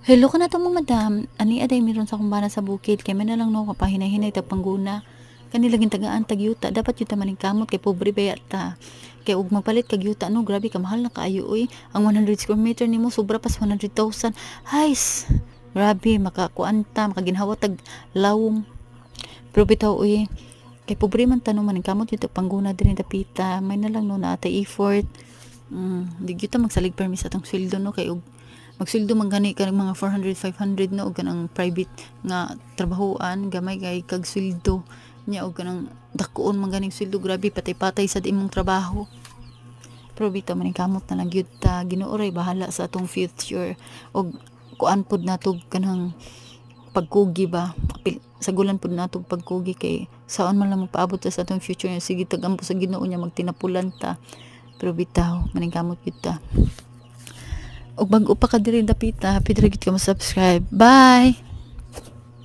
Hello ka na to mo madam, ani aday meron sa kumbana sa bukid kay man na lang no kapahinay-hinay tag pangguna. Kani laging tagaan tag yuta, dapat yuta maning kamot kay pobre baya ta. Kay ug magpalit kag yuta no, grabe ka mahal na kaayo oy. Ang 100 square meter nimo sobra pas 100,000. Hays. Grabe makakuan ta, makaginhawa tag lawom. Pero bitaw oy, kay pobre man tanong maning kamot yuta pangguna diri dapita. May na lang no na atay effort. Di gyud ta magsalig permis atong sweldo no kay og magsildo man gani ka mga 400 500 no og kanang private nga trabahoan gamay kay kag sweldo nya og kanang dakuon man ganing sweldo, grabe patay-patay sa imong trabaho. Pero bitaw maning kamot na lang gyud ta, Ginoo ray bahala sa atong future og kuan pud natog kanang pagkugi ba, sagulan pud natog pagkugi kay saon man lang magpaabot sa atong future, sige tagampo sa Ginoo nya magtinapulan ta. Pero bitaw maning kamot gyud ta. Og bago pa ka diri dapita, happy diri gid ka mo subscribe. Bye.